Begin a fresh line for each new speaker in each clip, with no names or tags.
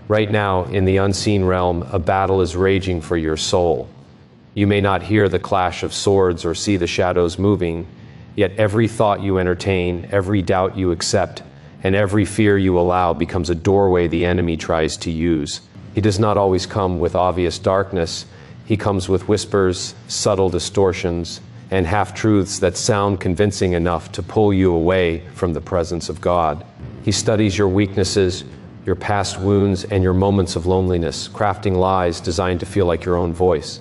Right now, in the unseen realm, a battle is raging for your soul. You may not hear the clash of swords or see the shadows moving, yet every thought you entertain, every doubt you accept, and every fear you allow becomes a doorway the enemy tries to use. He does not always come with obvious darkness. He comes with whispers, subtle distortions, and half-truths that sound convincing enough to pull you away from the presence of God. He studies your weaknesses, your past wounds, and your moments of loneliness, crafting lies designed to feel like your own voice.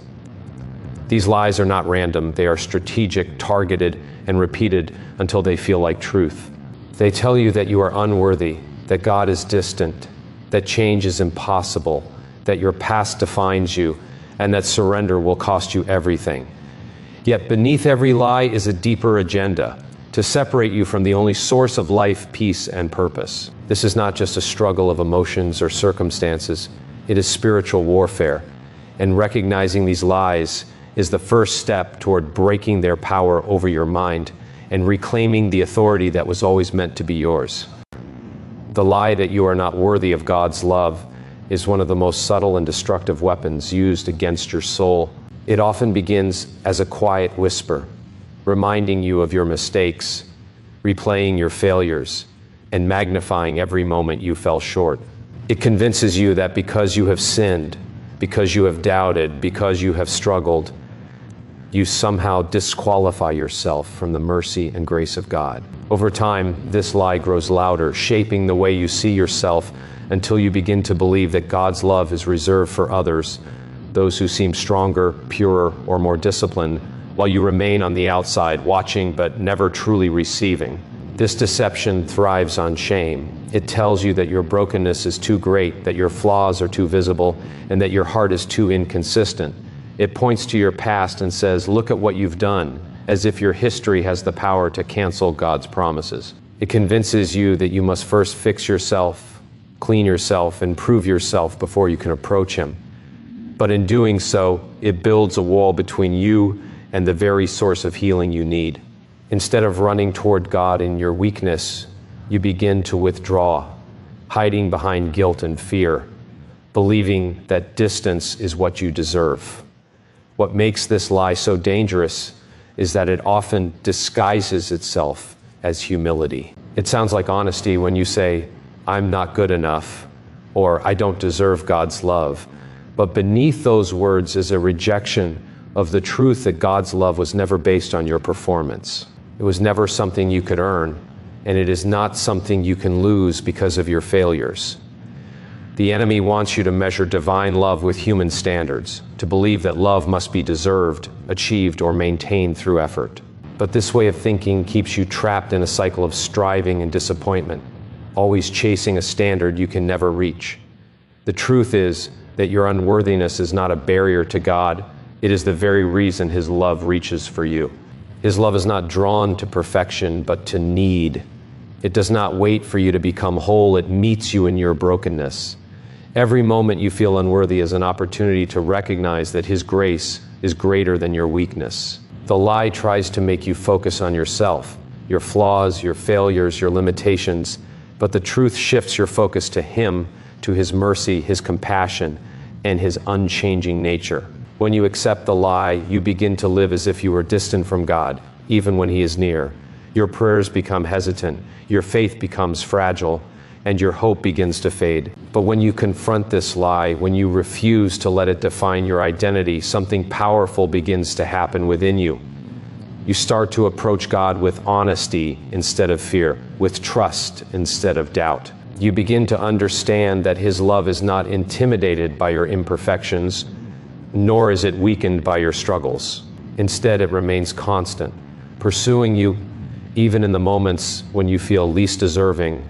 These lies are not random. They are strategic, targeted, and repeated until they feel like truth. They tell you that you are unworthy, that God is distant, that change is impossible, that your past defines you, and that surrender will cost you everything. Yet beneath every lie is a deeper agenda, to separate you from the only source of life, peace, and purpose. This is not just a struggle of emotions or circumstances. It is spiritual warfare, and recognizing these lies is the first step toward breaking their power over your mind and reclaiming the authority that was always meant to be yours. The lie that you are not worthy of God's love is one of the most subtle and destructive weapons used against your soul. It often begins as a quiet whisper, reminding you of your mistakes, replaying your failures, and magnifying every moment you fell short. It convinces you that because you have sinned, because you have doubted, because you have struggled, you somehow disqualify yourself from the mercy and grace of God. Over time, this lie grows louder, shaping the way you see yourself until you begin to believe that God's love is reserved for others, those who seem stronger, purer, or more disciplined, while you remain on the outside, watching but never truly receiving. This deception thrives on shame. It tells you that your brokenness is too great, that your flaws are too visible, and that your heart is too inconsistent. It points to your past and says, look at what you've done, as if your history has the power to cancel God's promises. It convinces you that you must first fix yourself, clean yourself, and prove yourself before you can approach Him. But in doing so, it builds a wall between you and the very source of healing you need. Instead of running toward God in your weakness, you begin to withdraw, hiding behind guilt and fear, believing that distance is what you deserve. What makes this lie so dangerous is that it often disguises itself as humility. It sounds like honesty when you say, I'm not good enough, or I don't deserve God's love. But beneath those words is a rejection of the truth that God's love was never based on your performance. It was never something you could earn, and it is not something you can lose because of your failures. The enemy wants you to measure divine love with human standards, to believe that love must be deserved, achieved, or maintained through effort. But this way of thinking keeps you trapped in a cycle of striving and disappointment, always chasing a standard you can never reach. The truth is that your unworthiness is not a barrier to God. It is the very reason His love reaches for you. His love is not drawn to perfection, but to need. It does not wait for you to become whole. It meets you in your brokenness. Every moment you feel unworthy is an opportunity to recognize that His grace is greater than your weakness. The lie tries to make you focus on yourself, your flaws, your failures, your limitations, but the truth shifts your focus to Him, to His mercy, His compassion, and His unchanging nature. When you accept the lie, you begin to live as if you were distant from God, even when He is near. Your prayers become hesitant, your faith becomes fragile, and your hope begins to fade. But when you confront this lie, when you refuse to let it define your identity, something powerful begins to happen within you. You start to approach God with honesty instead of fear, with trust instead of doubt. You begin to understand that His love is not intimidated by your imperfections, nor is it weakened by your struggles. Instead, it remains constant, pursuing you even in the moments when you feel least deserving,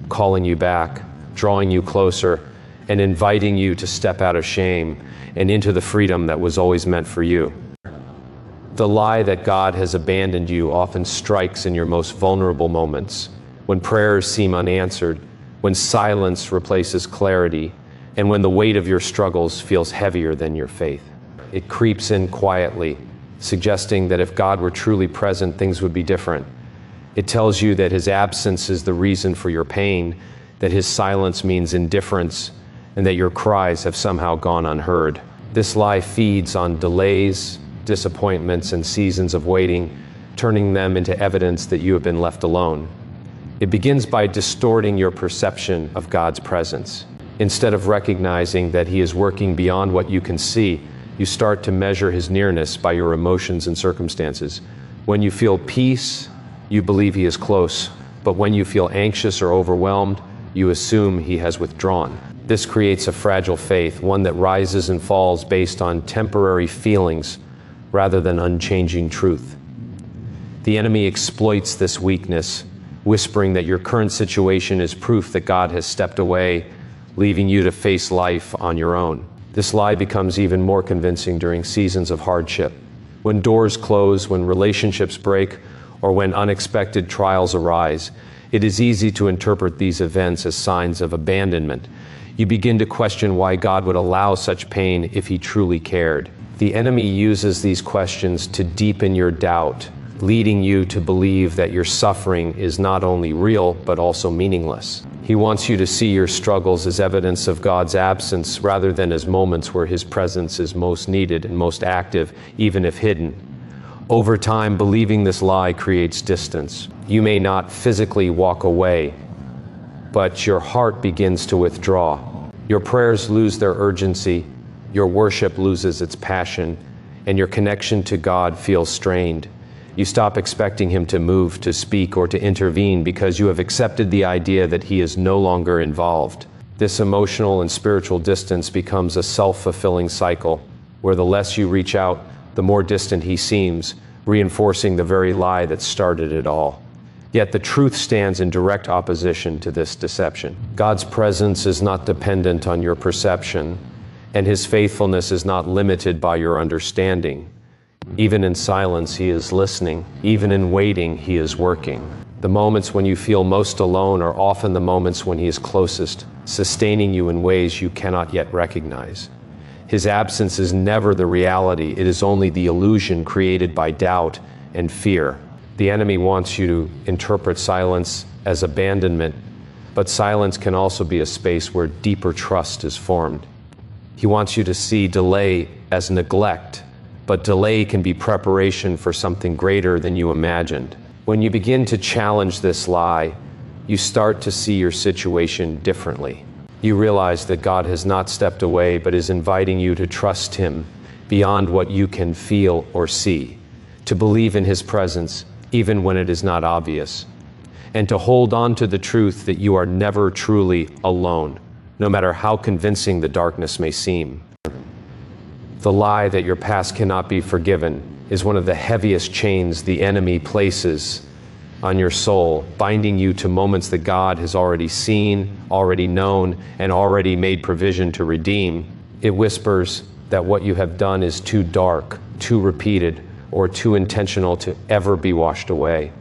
calling you back, drawing you closer, and inviting you to step out of shame and into the freedom that was always meant for you. The lie that God has abandoned you often strikes in your most vulnerable moments, when prayers seem unanswered, when silence replaces clarity, and when the weight of your struggles feels heavier than your faith. It creeps in quietly, suggesting that if God were truly present, things would be different. It tells you that His absence is the reason for your pain, that His silence means indifference, and that your cries have somehow gone unheard. This lie feeds on delays, disappointments, and seasons of waiting, turning them into evidence that you have been left alone. It begins by distorting your perception of God's presence. Instead of recognizing that He is working beyond what you can see, you start to measure His nearness by your emotions and circumstances. When you feel peace, you believe He is close, but when you feel anxious or overwhelmed, you assume He has withdrawn. This creates a fragile faith, one that rises and falls based on temporary feelings rather than unchanging truth. The enemy exploits this weakness, whispering that your current situation is proof that God has stepped away, leaving you to face life on your own. This lie becomes even more convincing during seasons of hardship. When doors close, when relationships break, or when unexpected trials arise, it is easy to interpret these events as signs of abandonment. You begin to question why God would allow such pain if He truly cared. The enemy uses these questions to deepen your doubt, leading you to believe that your suffering is not only real, but also meaningless. He wants you to see your struggles as evidence of God's absence rather than as moments where His presence is most needed and most active, even if hidden. Over time, believing this lie creates distance. You may not physically walk away, but your heart begins to withdraw. Your prayers lose their urgency, your worship loses its passion, and your connection to God feels strained. You stop expecting Him to move, to speak, or to intervene because you have accepted the idea that He is no longer involved. This emotional and spiritual distance becomes a self-fulfilling cycle, where the less you reach out, the more distant He seems, reinforcing the very lie that started it all. Yet the truth stands in direct opposition to this deception. God's presence is not dependent on your perception, and His faithfulness is not limited by your understanding. Even in silence, He is listening. Even in waiting, He is working. The moments when you feel most alone are often the moments when He is closest, sustaining you in ways you cannot yet recognize. His absence is never the reality. It is only the illusion created by doubt and fear. The enemy wants you to interpret silence as abandonment, but silence can also be a space where deeper trust is formed. He wants you to see delay as neglect, but delay can be preparation for something greater than you imagined. When you begin to challenge this lie, you start to see your situation differently. You realize that God has not stepped away, but is inviting you to trust Him beyond what you can feel or see, to believe in His presence even when it is not obvious, and to hold on to the truth that you are never truly alone, no matter how convincing the darkness may seem. The lie that your past cannot be forgiven is one of the heaviest chains the enemy places on your soul, binding you to moments that God has already seen, already known, and already made provision to redeem. It whispers that what you have done is too dark, too repeated, or too intentional to ever be washed away.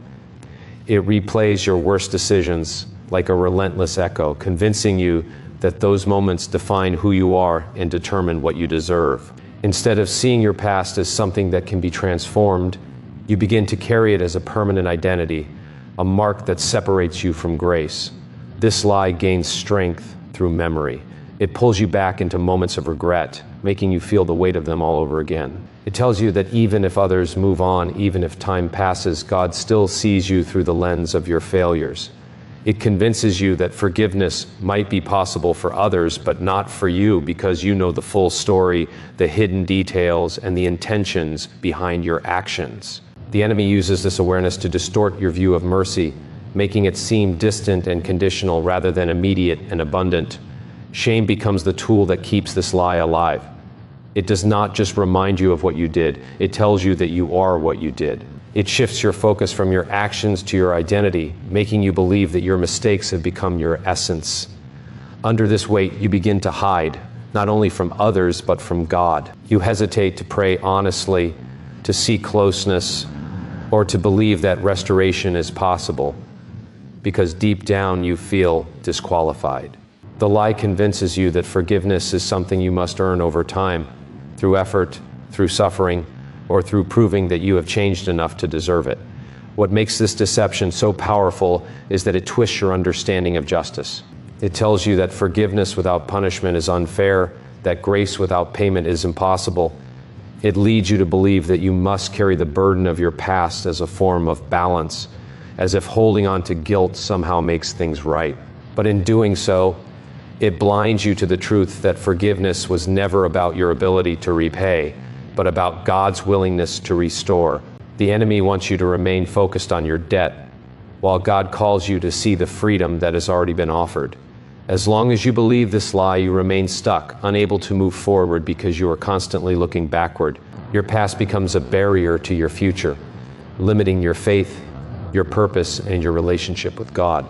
It replays your worst decisions like a relentless echo, convincing you that those moments define who you are and determine what you deserve. Instead of seeing your past as something that can be transformed, you begin to carry it as a permanent identity, a mark that separates you from grace. This lie gains strength through memory. It pulls you back into moments of regret, making you feel the weight of them all over again. It tells you that even if others move on, even if time passes, God still sees you through the lens of your failures. It convinces you that forgiveness might be possible for others, but not for you, because you know the full story, the hidden details, and the intentions behind your actions. The enemy uses this awareness to distort your view of mercy, making it seem distant and conditional rather than immediate and abundant. Shame becomes the tool that keeps this lie alive. It does not just remind you of what you did, it tells you that you are what you did. It shifts your focus from your actions to your identity, making you believe that your mistakes have become your essence. Under this weight, you begin to hide, not only from others, but from God. You hesitate to pray honestly, to seek closeness, or to believe that restoration is possible, because deep down you feel disqualified. The lie convinces you that forgiveness is something you must earn over time, through effort, through suffering, or through proving that you have changed enough to deserve it. What makes this deception so powerful is that it twists your understanding of justice. It tells you that forgiveness without punishment is unfair, that grace without payment is impossible. It leads you to believe that you must carry the burden of your past as a form of balance, as if holding on to guilt somehow makes things right. But in doing so, it blinds you to the truth that forgiveness was never about your ability to repay, but about God's willingness to restore. The enemy wants you to remain focused on your debt, while God calls you to see the freedom that has already been offered. As long as you believe this lie, you remain stuck, unable to move forward because you are constantly looking backward. Your past becomes a barrier to your future, limiting your faith, your purpose, and your relationship with God.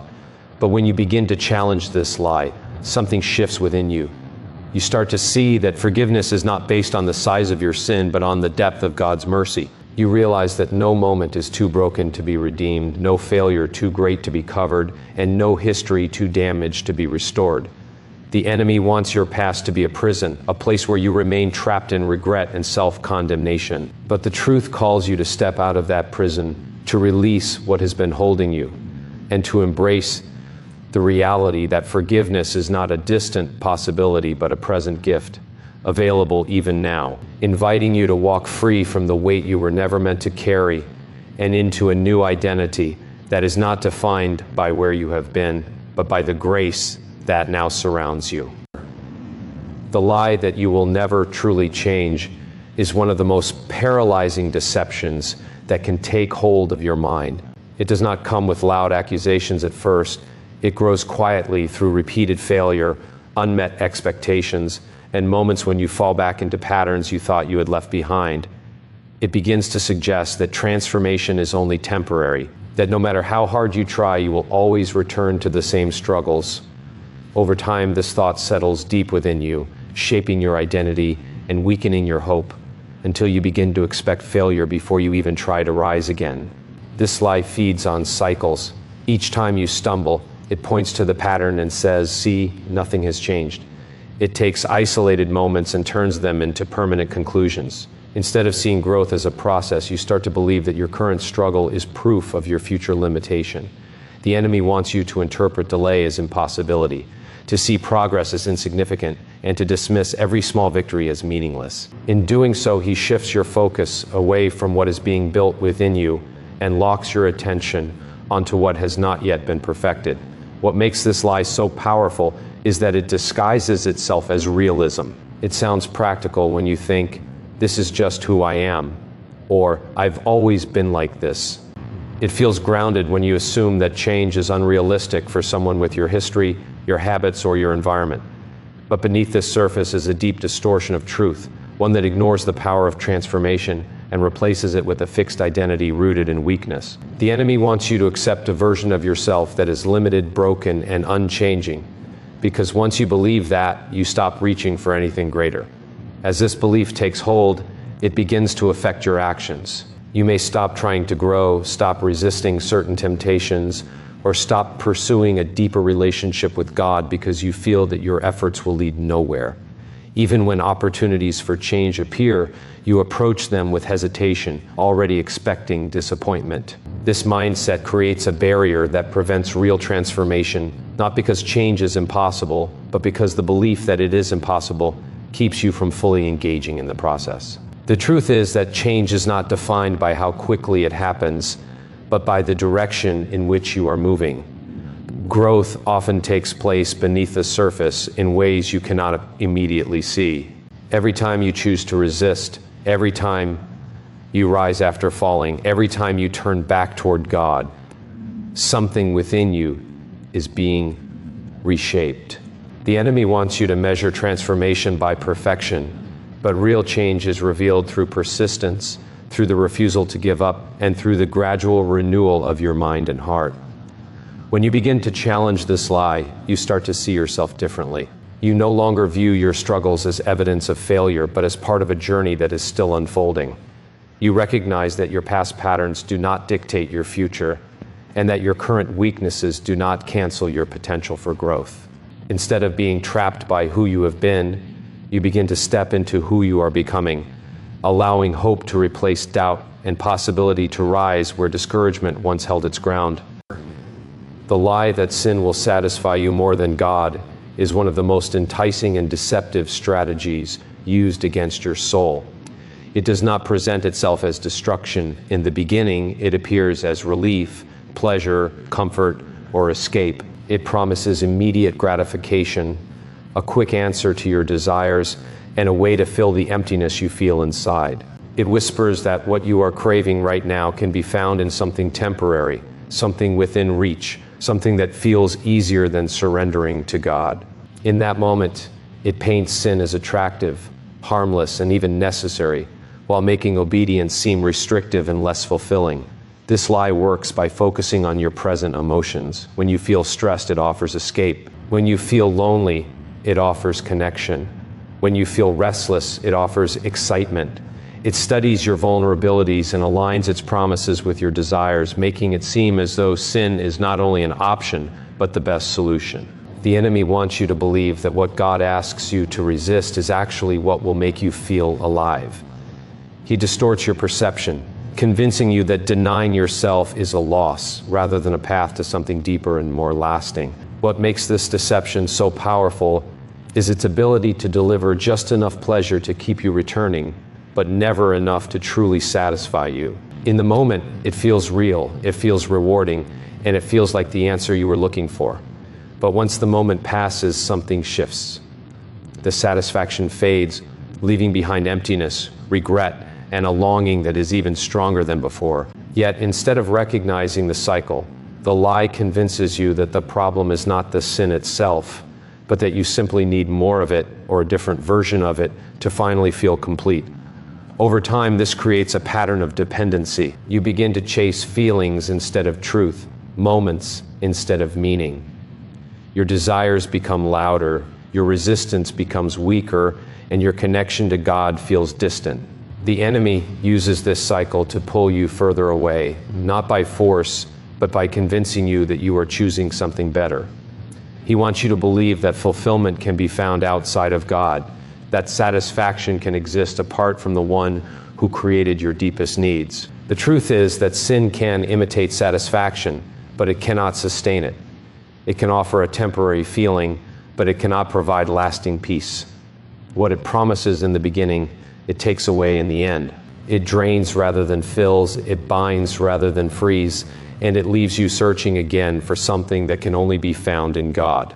But when you begin to challenge this lie, something shifts within you. You start to see that forgiveness is not based on the size of your sin, but on the depth of God's mercy. You realize that no moment is too broken to be redeemed, no failure too great to be covered, and no history too damaged to be restored. The enemy wants your past to be a prison, a place where you remain trapped in regret and self-condemnation. But the truth calls you to step out of that prison, to release what has been holding you, and to embrace the reality that forgiveness is not a distant possibility, but a present gift, available even now, inviting you to walk free from the weight you were never meant to carry and into a new identity that is not defined by where you have been, but by the grace that now surrounds you. The lie that you will never truly change is one of the most paralyzing deceptions that can take hold of your mind. It does not come with loud accusations at first. It grows quietly through repeated failure, unmet expectations, and moments when you fall back into patterns you thought you had left behind. It begins to suggest that transformation is only temporary, that no matter how hard you try, you will always return to the same struggles. Over time, this thought settles deep within you, shaping your identity and weakening your hope, until you begin to expect failure before you even try to rise again. This lie feeds on cycles. Each time you stumble, it points to the pattern and says, "See, nothing has changed." It takes isolated moments and turns them into permanent conclusions. Instead of seeing growth as a process, you start to believe that your current struggle is proof of your future limitation. The enemy wants you to interpret delay as impossibility, to see progress as insignificant, and to dismiss every small victory as meaningless. In doing so, he shifts your focus away from what is being built within you and locks your attention onto what has not yet been perfected. What makes this lie so powerful is that it disguises itself as realism. It sounds practical when you think, "This is just who I am," or "I've always been like this." It feels grounded when you assume that change is unrealistic for someone with your history, your habits, or your environment. But beneath this surface is a deep distortion of truth, one that ignores the power of transformation and replaces it with a fixed identity rooted in weakness. The enemy wants you to accept a version of yourself that is limited, broken, and unchanging, because once you believe that, you stop reaching for anything greater. As this belief takes hold, it begins to affect your actions. You may stop trying to grow, stop resisting certain temptations, or stop pursuing a deeper relationship with God because you feel that your efforts will lead nowhere. Even when opportunities for change appear, you approach them with hesitation, already expecting disappointment. This mindset creates a barrier that prevents real transformation, not because change is impossible, but because the belief that it is impossible keeps you from fully engaging in the process. The truth is that change is not defined by how quickly it happens, but by the direction in which you are moving. Growth often takes place beneath the surface in ways you cannot immediately see. Every time you choose to resist, every time you rise after falling, every time you turn back toward God, something within you is being reshaped. The enemy wants you to measure transformation by perfection, but real change is revealed through persistence, through the refusal to give up, and through the gradual renewal of your mind and heart. When you begin to challenge this lie, you start to see yourself differently. You no longer view your struggles as evidence of failure, but as part of a journey that is still unfolding. You recognize that your past patterns do not dictate your future, and that your current weaknesses do not cancel your potential for growth. Instead of being trapped by who you have been, you begin to step into who you are becoming, allowing hope to replace doubt and possibility to rise where discouragement once held its ground. The lie that sin will satisfy you more than God is one of the most enticing and deceptive strategies used against your soul. It does not present itself as destruction. In the beginning, it appears as relief, pleasure, comfort, or escape. It promises immediate gratification, a quick answer to your desires, and a way to fill the emptiness you feel inside. It whispers that what you are craving right now can be found in something temporary, something within reach, something that feels easier than surrendering to God. In that moment, it paints sin as attractive, harmless, and even necessary, while making obedience seem restrictive and less fulfilling. This lie works by focusing on your present emotions. When you feel stressed, it offers escape. When you feel lonely, it offers connection. When you feel restless, it offers excitement. It studies your vulnerabilities and aligns its promises with your desires, making it seem as though sin is not only an option, but the best solution. The enemy wants you to believe that what God asks you to resist is actually what will make you feel alive. He distorts your perception, convincing you that denying yourself is a loss rather than a path to something deeper and more lasting. What makes this deception so powerful is its ability to deliver just enough pleasure to keep you returning, but never enough to truly satisfy you. In the moment, it feels real, it feels rewarding, and it feels like the answer you were looking for. But once the moment passes, something shifts. The satisfaction fades, leaving behind emptiness, regret, and a longing that is even stronger than before. Yet, instead of recognizing the cycle, the lie convinces you that the problem is not the sin itself, but that you simply need more of it or a different version of it to finally feel complete. Over time, this creates a pattern of dependency. You begin to chase feelings instead of truth, moments instead of meaning. Your desires become louder, your resistance becomes weaker, and your connection to God feels distant. The enemy uses this cycle to pull you further away, not by force, but by convincing you that you are choosing something better. He wants you to believe that fulfillment can be found outside of God, that satisfaction can exist apart from the one who created your deepest needs. The truth is that sin can imitate satisfaction, but it cannot sustain it. It can offer a temporary feeling, but it cannot provide lasting peace. What it promises in the beginning, it takes away in the end. It drains rather than fills, it binds rather than frees, and it leaves you searching again for something that can only be found in God.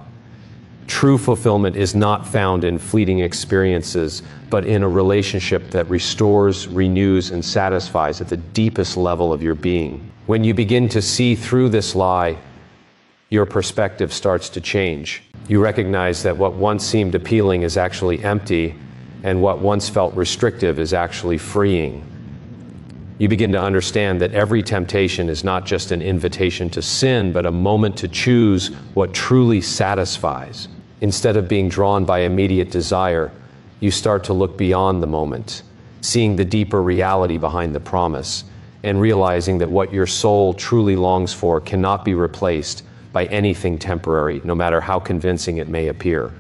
True fulfillment is not found in fleeting experiences, but in a relationship that restores, renews, and satisfies at the deepest level of your being. When you begin to see through this lie, your perspective starts to change. You recognize that what once seemed appealing is actually empty, and what once felt restrictive is actually freeing. You begin to understand that every temptation is not just an invitation to sin, but a moment to choose what truly satisfies. Instead of being drawn by immediate desire, you start to look beyond the moment, seeing the deeper reality behind the promise, and realizing that what your soul truly longs for cannot be replaced by anything temporary, no matter how convincing it may appear.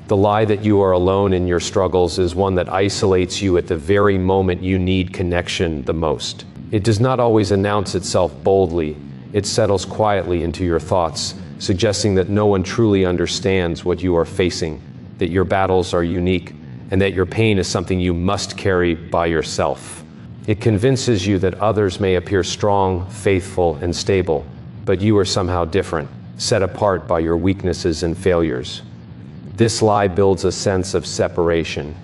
The lie that you are alone in your struggles is one that isolates you at the very moment you need connection the most. It does not always announce itself boldly. It settles quietly into your thoughts, suggesting that no one truly understands what you are facing, that your battles are unique, and that your pain is something you must carry by yourself. It convinces you that others may appear strong, faithful, and stable, but you are somehow different, set apart by your weaknesses and failures. This lie builds a sense of separation,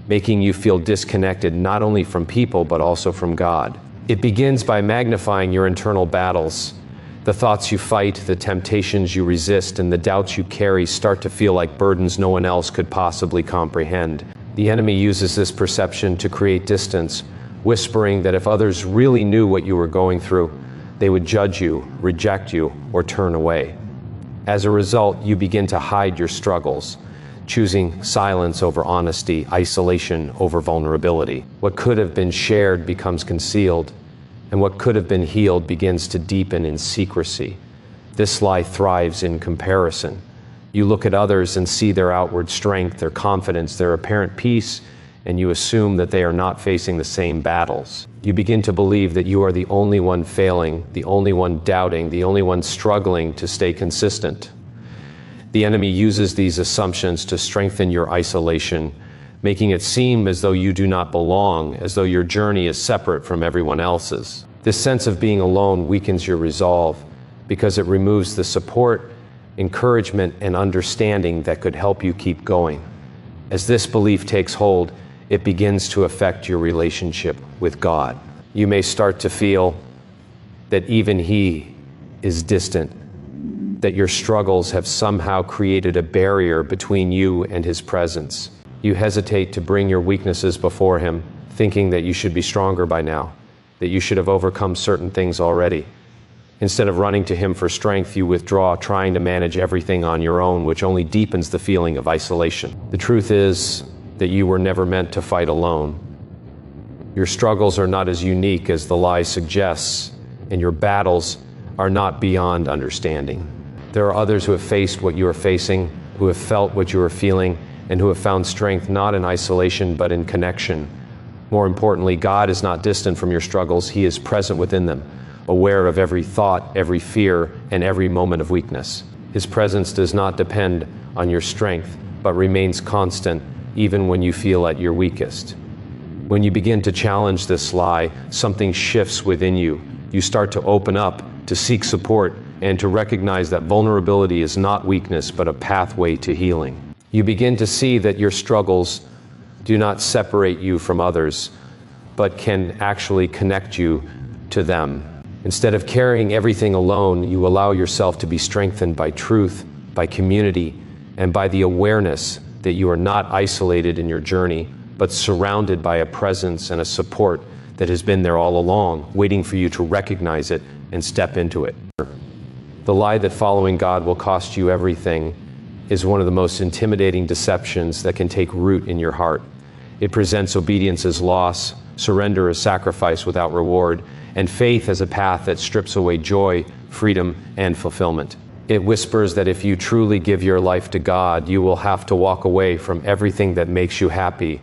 making you feel disconnected not only from people but also from God. It begins by magnifying your internal battles. The thoughts you fight, the temptations you resist, and the doubts you carry start to feel like burdens no one else could possibly comprehend. The enemy uses this perception to create distance, whispering that if others really knew what you were going through, they would judge you, reject you, or turn away. As a result, you begin to hide your struggles, choosing silence over honesty, isolation over vulnerability. What could have been shared becomes concealed, and what could have been healed begins to deepen in secrecy. This lie thrives in comparison. You look at others and see their outward strength, their confidence, their apparent peace, and you assume that they are not facing the same battles. You begin to believe that you are the only one failing, the only one doubting, the only one struggling to stay consistent. The enemy uses these assumptions to strengthen your isolation, making it seem as though you do not belong, as though your journey is separate from everyone else's. This sense of being alone weakens your resolve because it removes the support, encouragement, and understanding that could help you keep going. As this belief takes hold, it begins to affect your relationship with God. You may start to feel that even He is distant, that your struggles have somehow created a barrier between you and His presence. You hesitate to bring your weaknesses before Him, thinking that you should be stronger by now, that you should have overcome certain things already. Instead of running to Him for strength, you withdraw, trying to manage everything on your own, which only deepens the feeling of isolation. The truth is that you were never meant to fight alone. Your struggles are not as unique as the lie suggests, and your battles are not beyond understanding. There are others who have faced what you are facing, who have felt what you are feeling, and who have found strength not in isolation but in connection. More importantly, God is not distant from your struggles. He is present within them, aware of every thought, every fear, and every moment of weakness. His presence does not depend on your strength, but remains constant even when you feel at your weakest. When you begin to challenge this lie, something shifts within you. You start to open up, to seek support, and to recognize that vulnerability is not weakness, but a pathway to healing. You begin to see that your struggles do not separate you from others, but can actually connect you to them. Instead of carrying everything alone, you allow yourself to be strengthened by truth, by community, and by the awareness that you are not isolated in your journey, but surrounded by a presence and a support that has been there all along, waiting for you to recognize it and step into it. The lie that following God will cost you everything is one of the most intimidating deceptions that can take root in your heart. It presents obedience as loss, surrender as sacrifice without reward, and faith as a path that strips away joy, freedom, and fulfillment. It whispers that if you truly give your life to God, you will have to walk away from everything that makes you happy,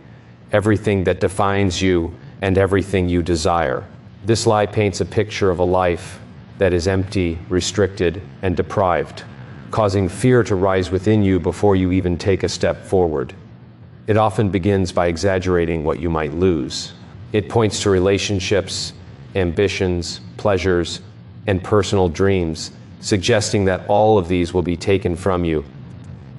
everything that defines you, and everything you desire. This lie paints a picture of a life that is empty, restricted, and deprived, causing fear to rise within you before you even take a step forward. It often begins by exaggerating what you might lose. It points to relationships, ambitions, pleasures, and personal dreams, suggesting that all of these will be taken from you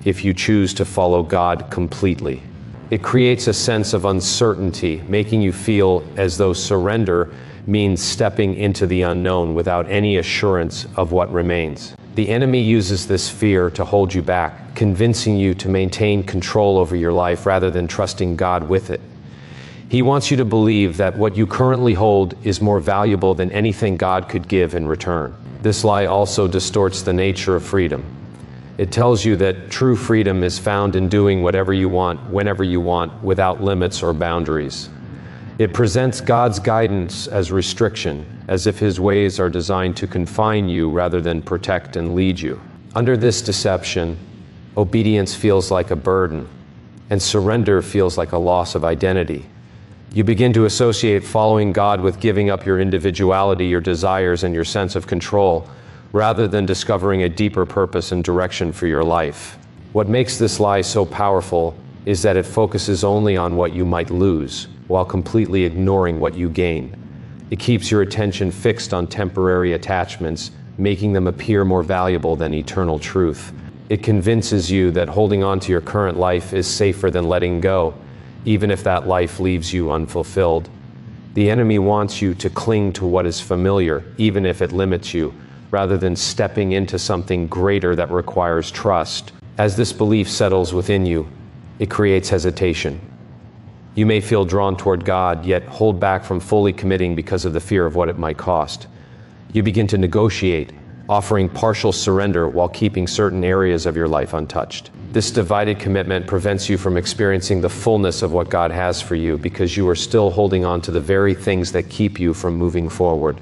if you choose to follow God completely. It creates a sense of uncertainty, making you feel as though surrender means stepping into the unknown without any assurance of what remains. The enemy uses this fear to hold you back, convincing you to maintain control over your life rather than trusting God with it. He wants you to believe that what you currently hold is more valuable than anything God could give in return. This lie also distorts the nature of freedom. It tells you that true freedom is found in doing whatever you want, whenever you want, without limits or boundaries. It presents God's guidance as restriction, as if His ways are designed to confine you rather than protect and lead you. Under this deception, obedience feels like a burden, and surrender feels like a loss of identity. You begin to associate following God with giving up your individuality, your desires, and your sense of control, rather than discovering a deeper purpose and direction for your life. What makes this lie so powerful is that it focuses only on what you might lose, while completely ignoring what you gain. It keeps your attention fixed on temporary attachments, making them appear more valuable than eternal truth. It convinces you that holding on to your current life is safer than letting go, even if that life leaves you unfulfilled. The enemy wants you to cling to what is familiar, even if it limits you, rather than stepping into something greater that requires trust. As this belief settles within you, it creates hesitation. You may feel drawn toward God, yet hold back from fully committing because of the fear of what it might cost. You begin to negotiate, offering partial surrender while keeping certain areas of your life untouched. This divided commitment prevents you from experiencing the fullness of what God has for you because you are still holding on to the very things that keep you from moving forward.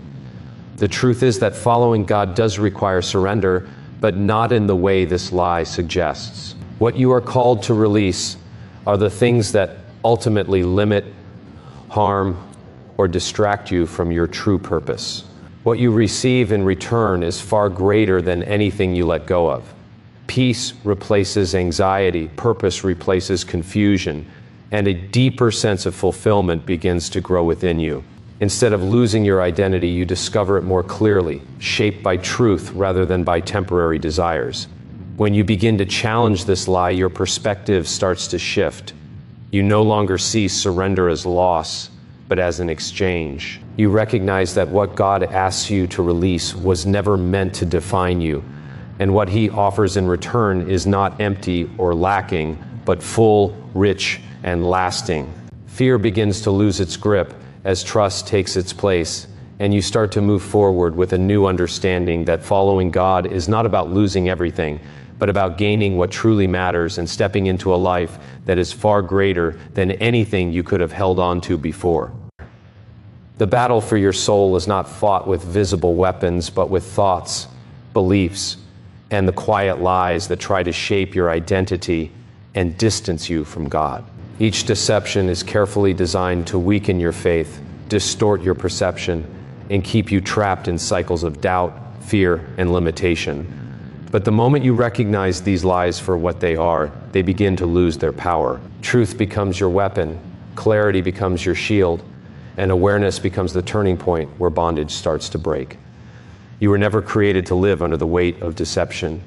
The truth is that following God does require surrender, but not in the way this lie suggests. What you are called to release are the things that ultimately limit, harm, or distract you from your true purpose. What you receive in return is far greater than anything you let go of. Peace replaces anxiety, purpose replaces confusion, and a deeper sense of fulfillment begins to grow within you. Instead of losing your identity, you discover it more clearly, shaped by truth rather than by temporary desires. When you begin to challenge this lie, your perspective starts to shift. You no longer see surrender as loss, but as an exchange. You recognize that what God asks you to release was never meant to define you, and what He offers in return is not empty or lacking, but full, rich, and lasting. Fear begins to lose its grip as trust takes its place, and you start to move forward with a new understanding that following God is not about losing everything, but about gaining what truly matters and stepping into a life that is far greater than anything you could have held on to before. The battle for your soul is not fought with visible weapons, but with thoughts, beliefs, and the quiet lies that try to shape your identity and distance you from God. Each deception is carefully designed to weaken your faith, distort your perception, and keep you trapped in cycles of doubt, fear, and limitation. But the moment you recognize these lies for what they are, they begin to lose their power. Truth becomes your weapon, clarity becomes your shield, and awareness becomes the turning point where bondage starts to break. You were never created to live under the weight of deception.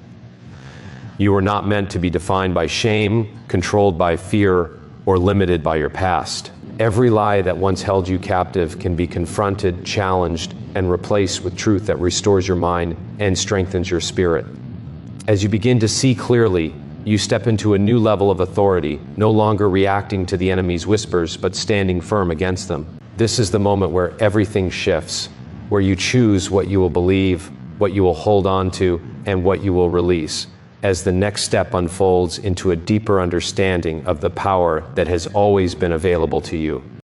You were not meant to be defined by shame, controlled by fear, or limited by your past. Every lie that once held you captive can be confronted, challenged, and replaced with truth that restores your mind and strengthens your spirit. As you begin to see clearly, you step into a new level of authority, no longer reacting to the enemy's whispers, but standing firm against them. This is the moment where everything shifts, where you choose what you will believe, what you will hold on to, and what you will release, as the next step unfolds into a deeper understanding of the power that has always been available to you.